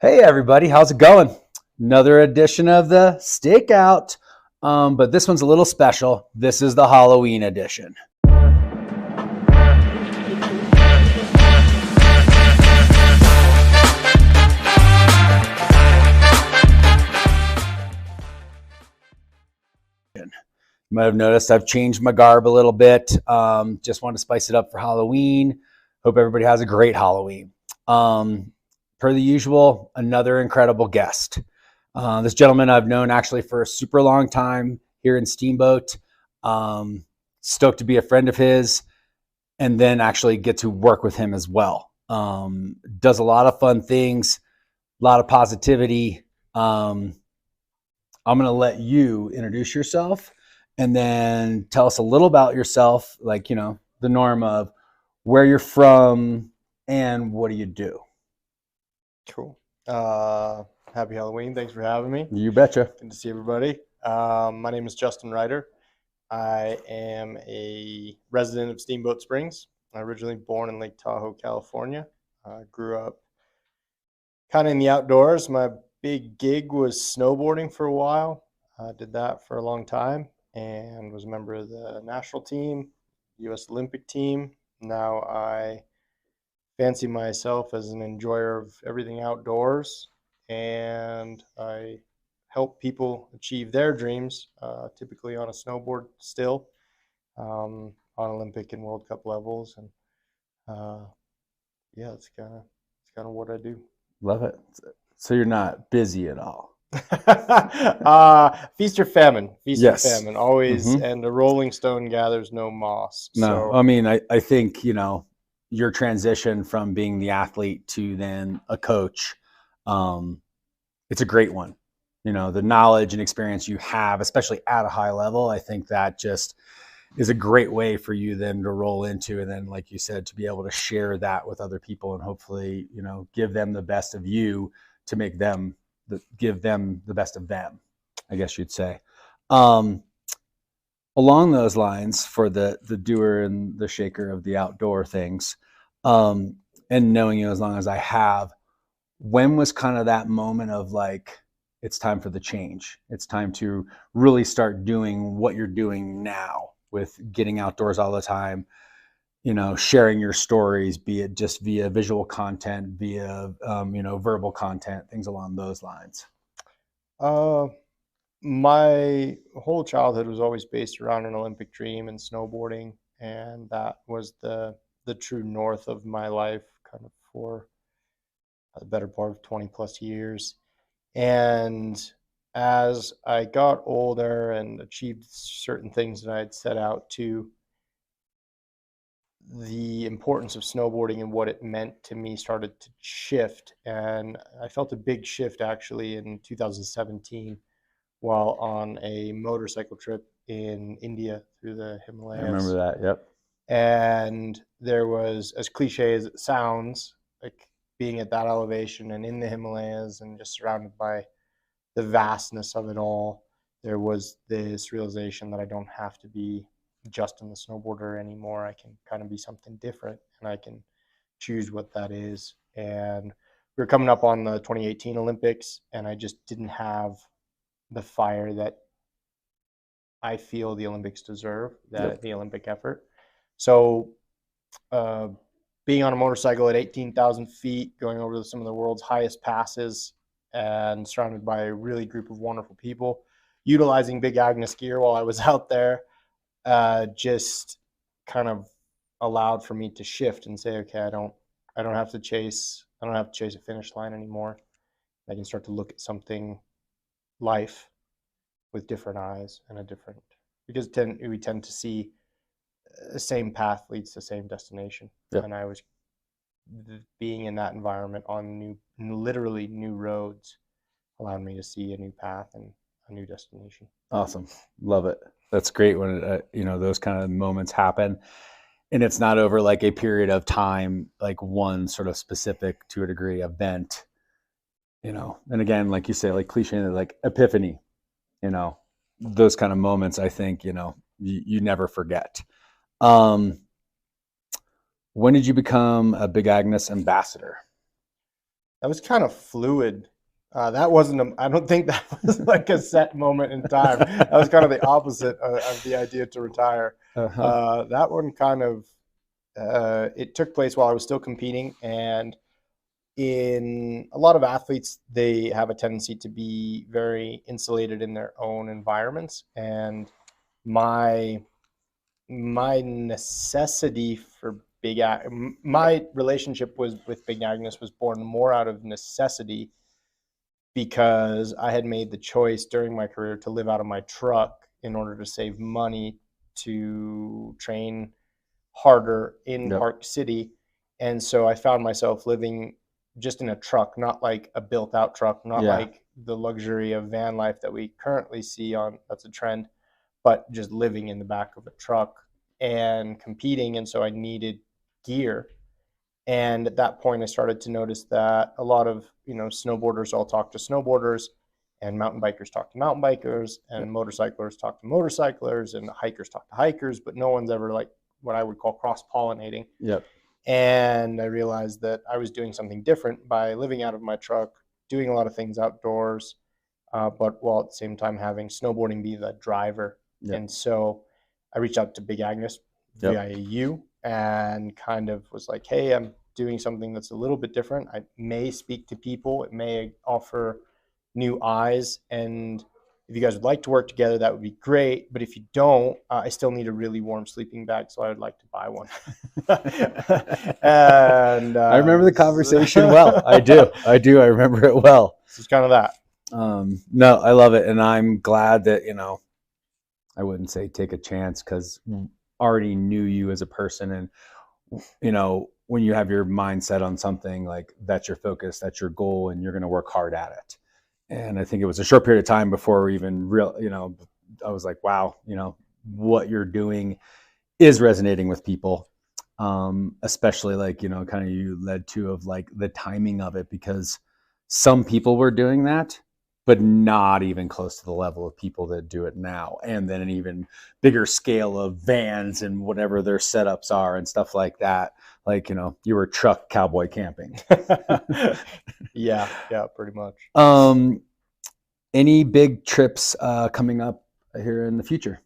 Hey everybody, how's it going? Another edition of the Stakeout, but this one's a little special. This is the Halloween edition. You might have noticed I've changed my garb a little bit. Just want to spice it up for Halloween. Hope everybody has a great Halloween. Per the usual, another incredible guest. This gentleman I've known actually for a super long time here in Steamboat. Stoked to be a friend of his and then actually get to work with him as well. Does a lot of fun things, a lot of positivity. I'm going to let you introduce yourself and then tell us a little about yourself, like, you know, the norm of where you're from and what do you do? Cool. Happy Halloween. Thanks for having me. You betcha. Good to see everybody. My name is Justin Reiter. I am a resident of Steamboat Springs. I'm originally born in Lake Tahoe, California. Grew up kind of in the outdoors. My big gig was snowboarding for a while. Did that for a long time and was a member of the national team, U.S. Olympic team. Now I fancy myself as an enjoyer of everything outdoors, and I help people achieve their dreams, typically on a snowboard still, on Olympic and World Cup levels. And yeah, it's kind of what I do. Love it. So you're not busy at all? Feast or famine. Feast or Yes. famine, always. And a rolling stone gathers no moss. No, So, I mean, I think, you know, your transition from being the athlete to then a coach, it's a great one. You know, the knowledge and experience you have, especially at a high level, I think that just is a great way for you then to roll into, and then, like you said, to be able to share that with other people and hopefully, you know, give them the best of you to make them, give them the best of them, I guess you'd say. Along those lines, for the doer and the shaker of the outdoor things, and knowing you as long as I have, when was kind of that moment of like, it's time for the change? It's time to really start doing what you're doing now with getting outdoors all the time, you know, sharing your stories, be it just via visual content, via, you know, verbal content, things along those lines. My whole childhood was always based around an Olympic dream and snowboarding, and that was the true north of my life, kind of for the better part of 20 plus years. And as I got older and achieved certain things that I had set out to, the importance of snowboarding and what it meant to me started to shift. And I felt a big shift actually in 2017 while on a motorcycle trip in India through the Himalayas. I remember that. Yep. And there was, as cliche as it sounds, like being at that elevation and in the Himalayas and just surrounded by the vastness of it all, there was this realization that I don't have to be Justin the snowboarder anymore. I can kind of be something different, and I can choose what that is. And we were coming up on the 2018 Olympics, and I just didn't have the fire that I feel the Olympics deserve, the Olympic effort. So being on a motorcycle at 18,000 feet, going over some of the world's highest passes and surrounded by a really group of wonderful people, utilizing Big Agnes gear while I was out there, just kind of allowed for me to shift and say, okay, I don't have to chase a finish line anymore. I can start to look at something, life, with different eyes and because we tend to see the same path leads to the same destination. Yep. And I was being in that environment on literally new roads allowed me to see a new path and a new destination. Awesome. Love it. That's great when, you know, those kind of moments happen and it's not over like a period of time, like one sort of specific, to a degree, event, you know. And again, like you say, like cliche, like epiphany, you know, those kind of moments, I think, you know, you never forget. When did you become a Big Agnes Ambassador? That was kind of fluid. That wasn't, I don't think that was like a set moment in time. That was kind of the opposite of the idea to retire. That one kind of, it took place while I was still competing. And in a lot of athletes, they have a tendency to be very insulated in their own environments. And my necessity for my relationship with Big Agnes was born more out of necessity, because I had made the choice during my career to live out of my truck in order to save money to train harder in Park City. And so I found myself living just in a truck, not like a built out truck, not like the luxury of van life that we currently see that's a trend, but just living in the back of a truck and competing. And so I needed gear. And at that point, I started to notice that a lot of, snowboarders all talk to snowboarders, and mountain bikers talk to mountain bikers, and motorcyclers talk to motorcyclers, and hikers talk to hikers, but no one's ever like what I would call cross-pollinating. And I realized that I was doing something different by living out of my truck, doing a lot of things outdoors, but while at the same time having snowboarding be the driver. And so I reached out to Big Agnes via you, and kind of was like, hey, I'm doing something that's a little bit different. I may speak to people. It may offer new eyes. And if you guys would like to work together, that would be great. But if you don't, I still need a really warm sleeping bag, so I would like to buy one. And I remember the conversation well. I do. I remember it well. This is kind of that. No, I love it. And I'm glad that, I wouldn't say take a chance, because already knew you as a person. And, when you have your mindset on something, like that's your focus, that's your goal, and you're going to work hard at it. And I think it was a short period of time before we even I was like, wow, what you're doing is resonating with people. Especially like, kind of you led to of like the timing of it, because some people were doing that, but not even close to the level of people that do it now. And then an even bigger scale of vans and whatever their setups are and stuff like that. Like, you were truck cowboy camping. Yeah, pretty much. Any big trips coming up here in the future?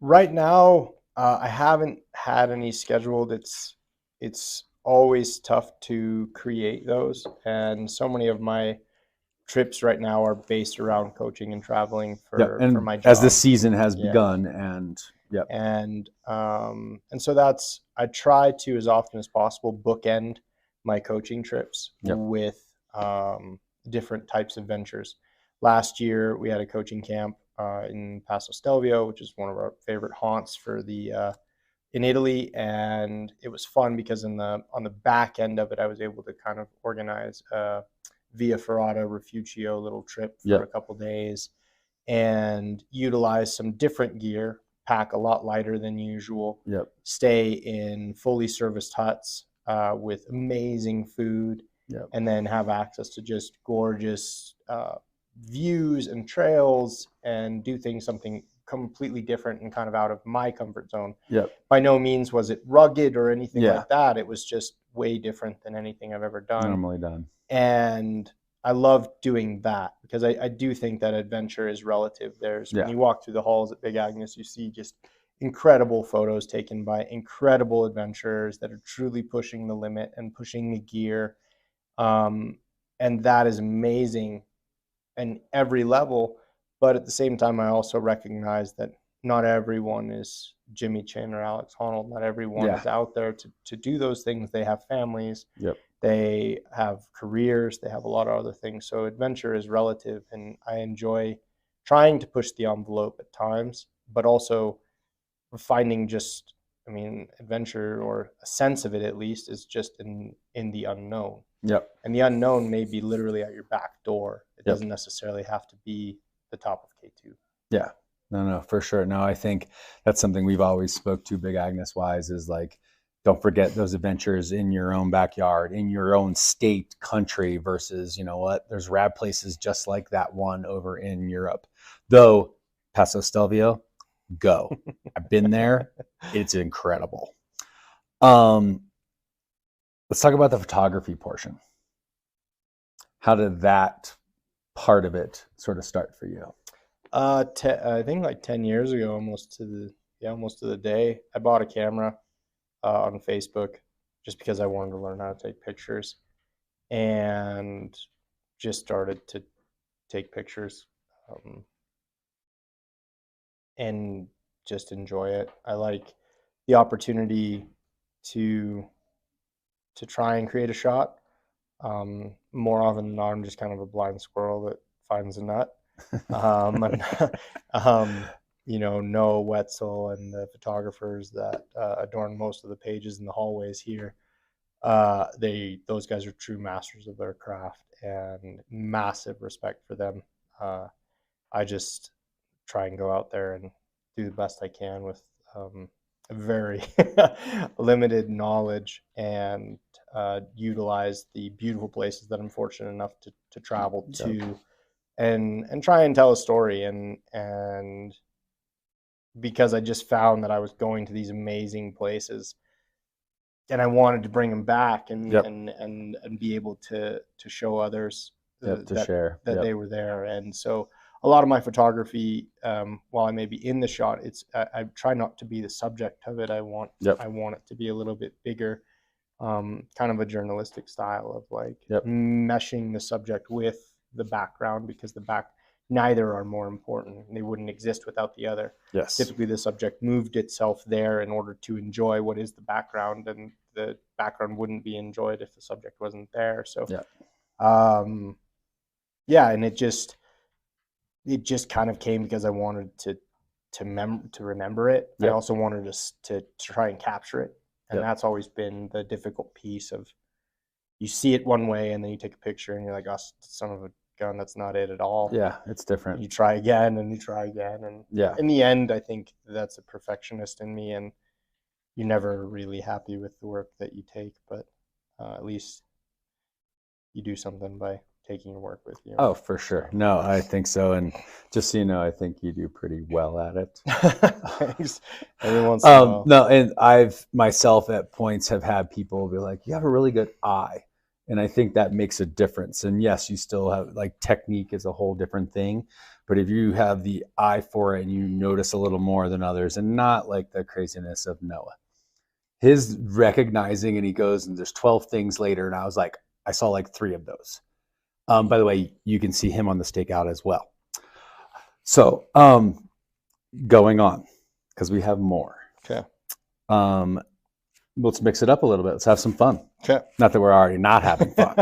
Right now, I haven't had any scheduled. It's always tough to create those. And so many of my trips right now are based around coaching and traveling for my job. As the season has begun, and and so I try to, as often as possible, bookend my coaching trips with different types of ventures. Last year we had a coaching camp in Passo Stelvio, which is one of our favorite haunts for in Italy, and it was fun because on the back end of it, I was able to kind of organize Via Ferrata Refugio little trip for a couple days, and utilize some different gear, pack a lot lighter than usual, stay in fully serviced huts with amazing food, and then have access to just gorgeous views and trails, and do something completely different and kind of out of my comfort zone. By no means was it rugged or anything like that. It was just way different than anything I've ever done. Normally done. And I love doing that, because I do think that adventure is relative. When you walk through the halls at Big Agnes, you see just incredible photos taken by incredible adventurers that are truly pushing the limit and pushing the gear. And that is amazing in every level. But at the same time, I also recognize that not everyone is Jimmy Chin or Alex Honnold. Not everyone is out there to do those things. They have families. They have careers. They have a lot of other things. So adventure is relative, and I enjoy trying to push the envelope at times, but also finding adventure, or a sense of it at least, is just in the unknown. And the unknown may be literally at your back door. It doesn't necessarily have to be the top of K2. No, for sure. No, I think that's something we've always spoke to Big Agnes wise, is like, don't forget those adventures in your own backyard, in your own state, country, versus, there's rad places just like that one over in Europe. Though Passo Stelvio, go. I've been there. It's incredible. Let's talk about the photography portion. How did that part of it sort of start for you? I think like 10 years ago, almost to the day, I bought a camera on Facebook just because I wanted to learn how to take pictures, and just started to take pictures, and just enjoy it. I like the opportunity to try and create a shot. More often than not, I'm just kind of a blind squirrel that finds a nut. And, Noah Wetzel and the photographers that adorn most of the pages in the hallways here, those guys are true masters of their craft, and massive respect for them. I just try and go out there and do the best I can with very limited knowledge, and utilize the beautiful places that I'm fortunate enough to travel to, and try and tell a story. And because I just found that I was going to these amazing places, and I wanted to bring them back, and be able to show others to share that they were there. And so a lot of my photography, while I may be in the shot, I try not to be the subject of it. I want it to be a little bit bigger, kind of a journalistic style of like meshing the subject with the background, because neither are more important. They wouldn't exist without the other. Yes. Typically the subject moved itself there in order to enjoy what is the background, and the background wouldn't be enjoyed if the subject wasn't there. So and it just kind of came because I wanted to remember it. I also wanted to try and capture it. And that's always been the difficult piece of, you see it one way and then you take a picture and you're like, oh, son of a gun, that's not it at all. Yeah, it's different. You try again and you try again. And in the end, I think that's a perfectionist in me, and you're never really happy with the work that you take, but at least you do something by taking your work with you. Oh, for sure. No, I think so. And just so you know, I think you do pretty well at it. Thanks. Every once in a while. No, and I've myself at points have had people be like, you have a really good eye. And I think that makes a difference. And yes, you still have, like, technique is a whole different thing. But if you have the eye for it and you notice a little more than others, and not like the craziness of Noah, his recognizing, and he goes, and there's 12 things later. And I was like, I saw like 3 of those. By the way, you can see him on the stakeout as well. So going on, because we have more. Okay. Let's mix it up a little bit. Let's have some fun. Okay. Not that we're already not having fun.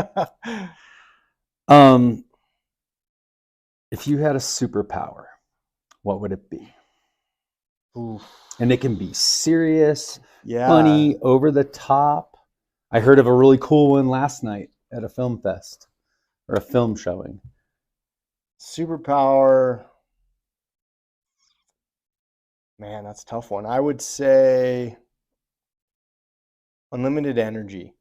If you had a superpower, what would it be? Oof. And it can be serious, funny, over the top. I heard of a really cool one last night at a film fest or a film showing. Superpower. Man, that's a tough one. I would say unlimited energy.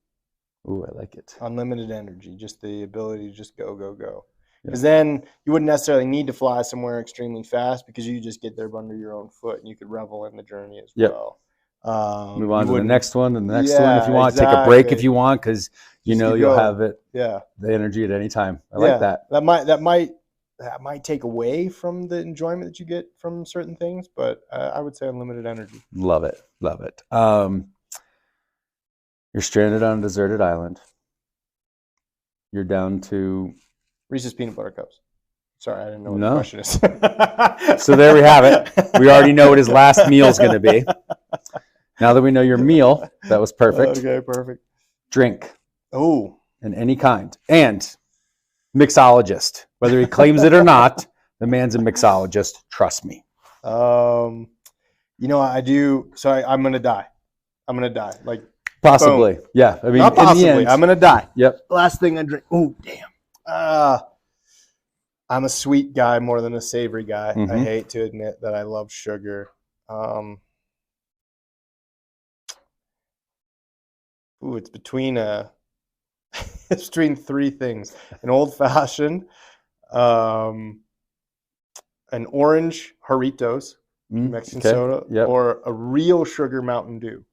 Ooh, I like it. Unlimited energy, just the ability to just go, go, go. Because then you wouldn't necessarily need to fly somewhere extremely fast, because you just get there under your own foot and you could revel in the journey as well. Move on to the next one and the next one if you want. Take a break if you want, because you'll have it. Yeah, the energy at any time. I like that. That might take away from the enjoyment that you get from certain things, but I would say unlimited energy. Love it. Love it. You're stranded on a deserted island. You're down to Reese's peanut butter cups. Sorry, I didn't know what the question is. So there we have it. We already know what his last meal is going to be. Now that we know your meal, that was perfect. Okay, perfect. Drink. Oh. In any kind. And mixologist. Whether he claims it or not, the man's a mixologist. Trust me. I do. So I'm going to die. I'm going to die. Like, possibly. Boom. Yeah. I mean, not possibly. In the end, I'm going to die. Yep. Last thing I drink. Oh, damn. I'm a sweet guy more than a savory guy. Mm-hmm. I hate to admit that I love sugar. It's between it's between 3 things: an old fashioned, an orange Jarritos, Mexican soda, or a real sugar Mountain Dew.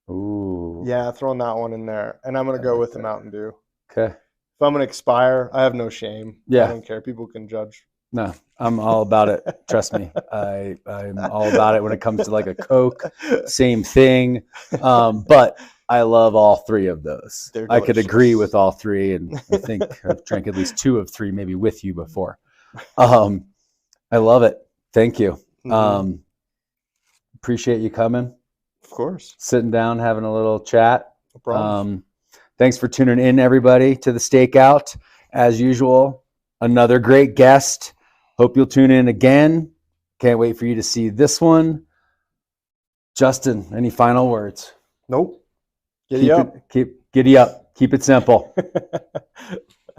Ooh. Yeah, throwing that one in there, and I'm gonna go with the Mountain Dew. Okay. if I'm gonna expire, I have no shame. Yeah. I don't care. People can judge. No, I'm all about it. Trust me. I'm all about it when it comes to like a Coke. Same thing. But I love all three of those. They're I could delicious. agree with all three, and I think I've drank at least 2 of 3, maybe with you before. I love it. Thank you. Appreciate you coming. Of course. Sitting down, having a little chat. No problem. Thanks for tuning in, everybody, to the Stakeout. As usual, another great guest. Hope you'll tune in again. Can't wait for you to see this one. Justin, any final words? Nope. Giddy up. Giddy up. Keep it simple.